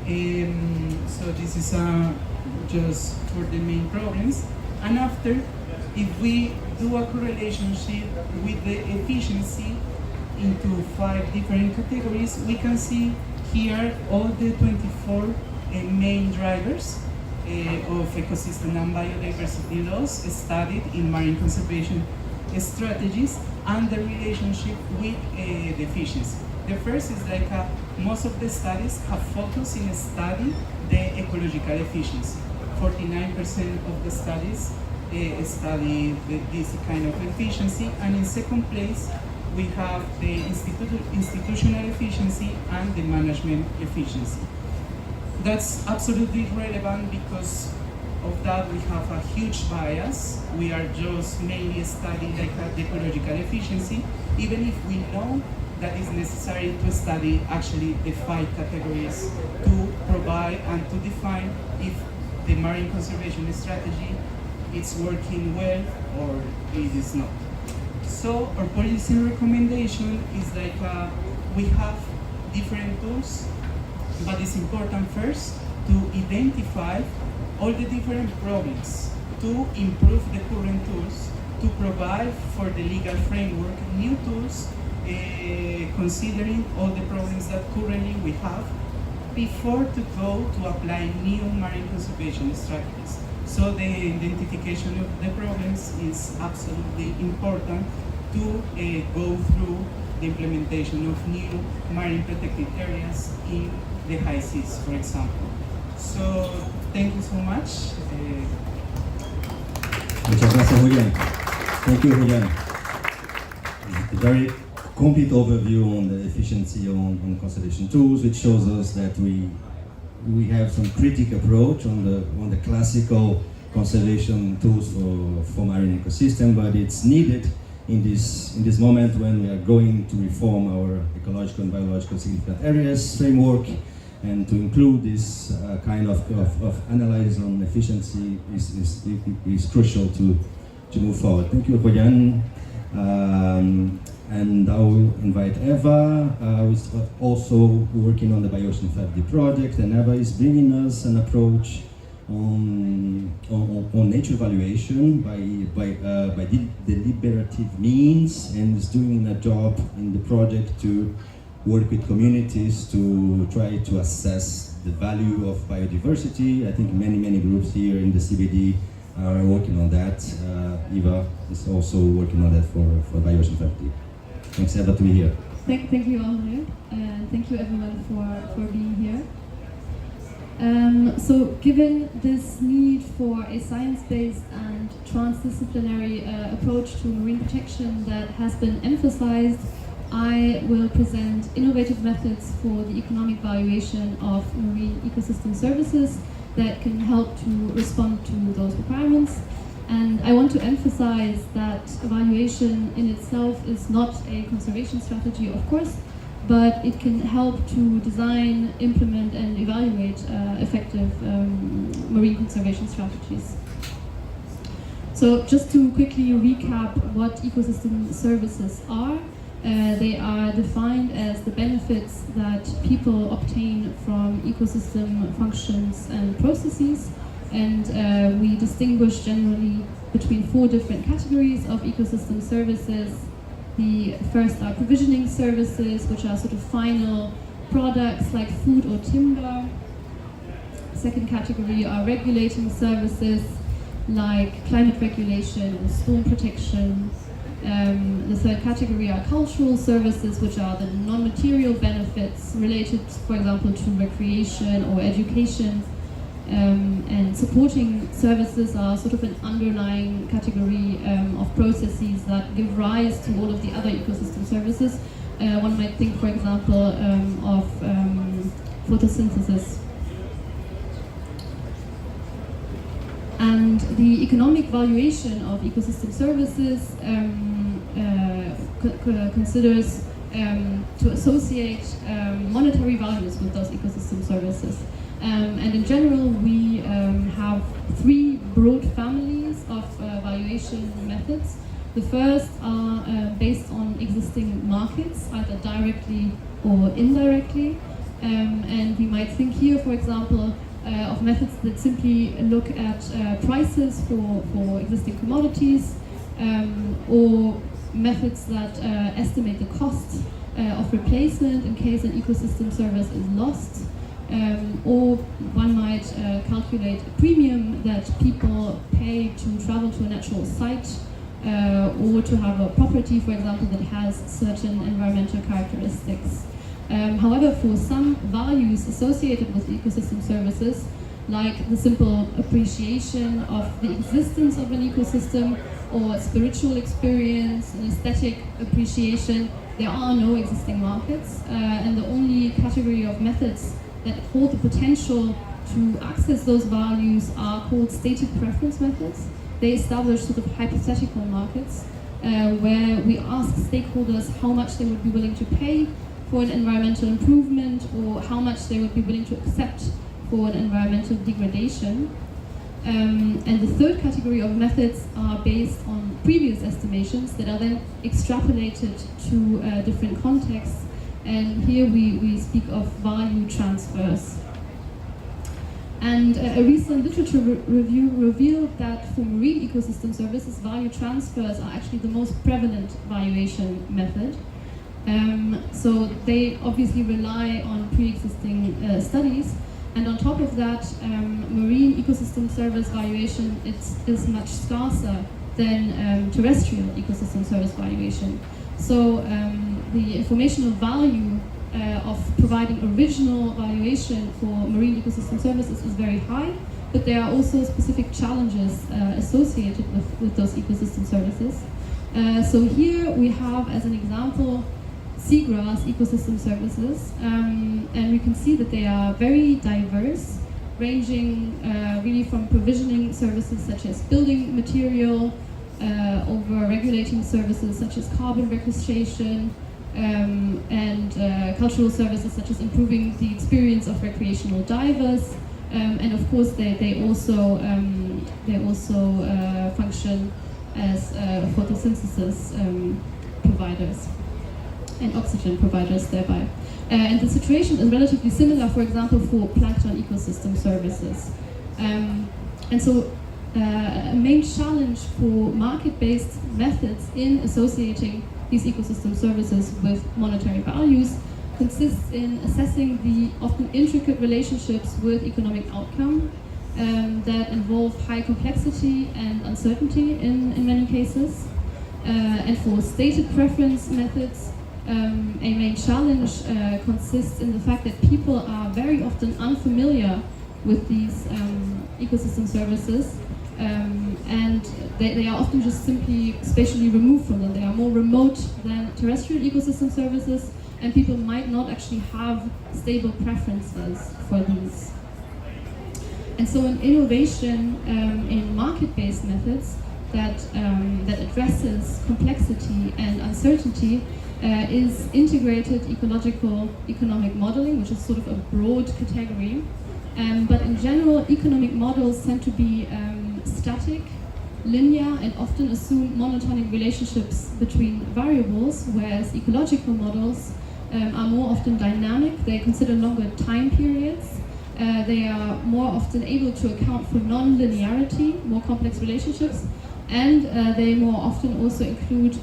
So this is just for the main problems. And after, if we do a correlation with the efficiency into 5 different categories, we can see here all the 24 main drivers of ecosystem and biodiversity loss studied in marine conservation strategies and the relationship with the efficiency. The first is like most of the studies have focused in studying the ecological efficiency. 49% of the studies study this kind of efficiency, and in second place we have the institutional efficiency and the management efficiency. That's absolutely relevant because of that we have a huge bias. We are just mainly studying like the ecological efficiency, even if we know that it's necessary to study actually the 5 categories to provide and to define if the marine conservation strategy is working well or it is not. So our policy recommendation is like we have different tools, but it's important first to identify all the different problems, to improve the current tools, to provide for the legal framework new tools, considering all the problems that currently we have, before to go to apply new marine conservation strategies. So the identification of the problems is absolutely important to go through the implementation of new marine protected areas in the high seas, for example. So thank you so much. Muchas gracias, Julián. Thank you, Julián. A very complete overview on the efficiency on conservation tools, which shows us that we have some critical approach on the classical conservation tools for marine ecosystem, but it's needed in this moment when we are going to reform our ecological and biological significant areas framework, and to include this kind of analysis on efficiency is crucial to move forward. Thank you, Julián. And I will invite Eva, who's also working on the Biocean 5D project, and Eva is bringing us an approach on nature evaluation by deliberative means, and is doing a job in the project to work with communities to try to assess the value of biodiversity. I think many groups here in the CBD are working on that. Eva is also working on that for Biocean 5D. Thanks, Eva, to be here. Thank you, Andre, and thank you everyone for being here. So given this need for a science-based and transdisciplinary approach to marine protection that has been emphasized, I will present innovative methods for the economic valuation of marine ecosystem services that can help to respond to those requirements. And I want to emphasize that evaluation in itself is not a conservation strategy, of course, but it can help to design, implement, and evaluate effective marine conservation strategies. So just to quickly recap what ecosystem services are, they are defined as the benefits that people obtain from ecosystem functions and processes, and we distinguish generally between 4 different categories of ecosystem services. The first are provisioning services, which are sort of final products like food or timber. Second category are regulating services like climate regulation or storm protection. The third category are cultural services, which are the non-material benefits related, for example, to recreation or education. And supporting services are sort of an underlying category of processes that give rise to all of the other ecosystem services. One might think, for example, of photosynthesis. And the economic valuation of ecosystem services considers to associate monetary values with those ecosystem services. And in general, we have 3 broad families of valuation methods. The first are based on existing markets, either directly or indirectly. And we might think here, for example, of methods that simply look at prices for existing commodities, or methods that estimate the cost of replacement in case an ecosystem service is lost, or one might calculate a premium that people pay to travel to a natural site, or to have a property, for example, that has certain environmental characteristics. However, for some values associated with ecosystem services, like the simple appreciation of the existence of an ecosystem, or spiritual experience, an aesthetic appreciation, there are no existing markets, and the only category of methods that hold the potential to access those values are called stated preference methods. They establish sort of hypothetical markets where we ask stakeholders how much they would be willing to pay for an environmental improvement, or how much they would be willing to accept for an environmental degradation. And the third category of methods are based on previous estimations that are then extrapolated to different contexts. And here we speak of value transfers. And a recent literature review revealed that for marine ecosystem services, value transfers are actually the most prevalent valuation method. So they obviously rely on pre-existing studies, and on top of that, marine ecosystem service valuation is much scarcer than terrestrial ecosystem service valuation. So the informational value of providing original valuation for marine ecosystem services is very high, but there are also specific challenges associated with those ecosystem services. So here we have, as an example, seagrass ecosystem services, and we can see that they are very diverse, ranging really from provisioning services such as building material, over regulating services such as carbon sequestration, and cultural services such as improving the experience of recreational divers, and of course they also function as photosynthesis providers and oxygen providers thereby. And the situation is relatively similar, for example, for plankton ecosystem services. And so a main challenge for market-based methods in associating these ecosystem services with monetary values consists in assessing the often intricate relationships with economic outcome that involve high complexity and uncertainty in many cases. And for stated preference methods, a main challenge consists in the fact that people are very often unfamiliar with these ecosystem services, and they are often just simply spatially removed from them. They are more remote than terrestrial ecosystem services, and people might not actually have stable preferences for these. And so an innovation in market-based methods that addresses complexity and uncertainty is integrated ecological economic modeling, which is sort of a broad category. But in general, economic models tend to be static, linear, and often assume monotonic relationships between variables, whereas ecological models are more often dynamic. They consider longer time periods. They are more often able to account for non-linearity, more complex relationships, and they more often also include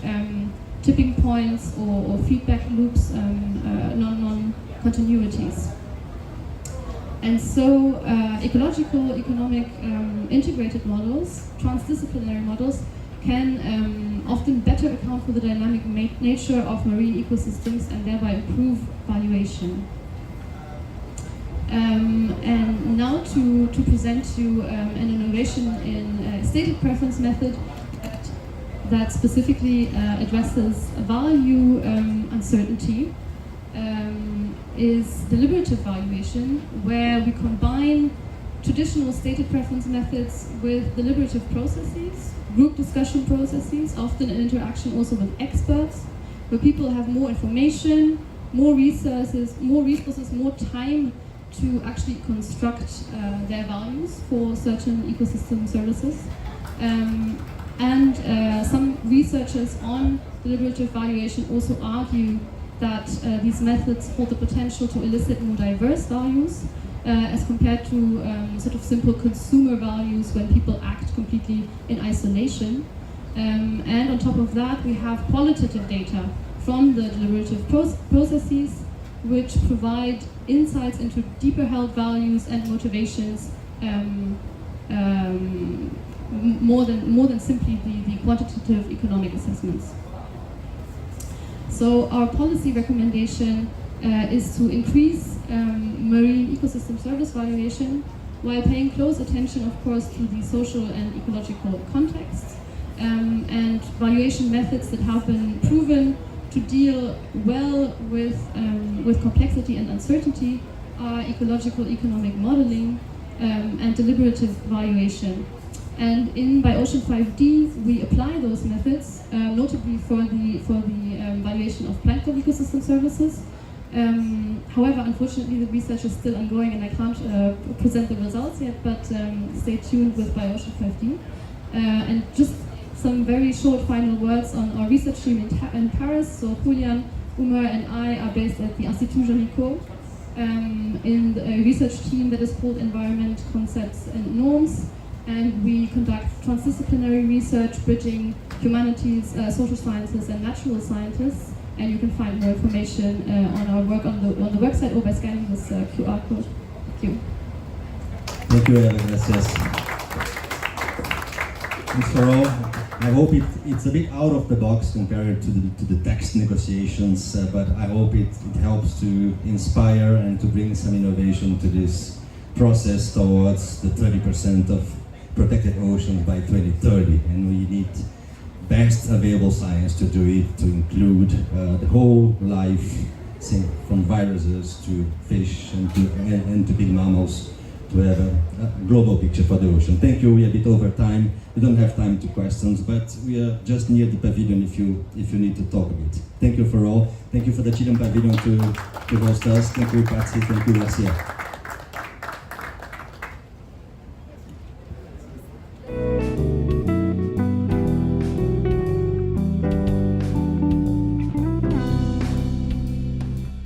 tipping points or feedback loops, non-continuities. And so ecological, economic, integrated models, transdisciplinary models, can often better account for the dynamic nature of marine ecosystems and thereby improve valuation. And now to present you an innovation in a stated preference method that specifically addresses value uncertainty, is deliberative valuation, where we combine traditional stated preference methods with deliberative processes, group discussion processes, often in interaction also with experts, where people have more information, more resources, more time to actually construct their values for certain ecosystem services. And some researchers on deliberative valuation also argue that these methods hold the potential to elicit more diverse values as compared to sort of simple consumer values when people act completely in isolation. And on top of that, we have qualitative data from the deliberative processes which provide insights into deeper held values and motivations more than simply the quantitative economic assessments. So our policy recommendation is to increase marine ecosystem service valuation while paying close attention, of course, to the social and ecological context and valuation methods that have been proven to deal well with complexity and uncertainty are ecological economic modeling and deliberative valuation. And by Ocean 5D, we apply those methods, notably for the valuation of plankton ecosystem services. However, unfortunately, the research is still ongoing, and I can't present the results yet. But stay tuned with by Ocean 5D. And just some very short final words on our research team in Paris. So Julian, Umar, and I are based at the Institut Janico in a research team that is called Environment, Concepts and Norms. And we conduct transdisciplinary research bridging humanities, social sciences and natural scientists. And you can find more information on our work on the website or by scanning this QR code. Thank you. Thank you, gracias. Thanks for all. I hope it's a bit out of the box compared to the text negotiations, but I hope it helps to inspire and to bring some innovation to this process towards the 30% of protected oceans by 2030, and we need best available science to do it, to include the whole life, from viruses to fish and to big mammals, to have a global picture for the ocean. Thank you. We're a bit over time. We don't have time to questions, but we are just near the pavilion if you need to talk a bit. Thank you for all. Thank you for the Chilean pavilion to host us. Thank you, Patsy. Thank you, Garcia.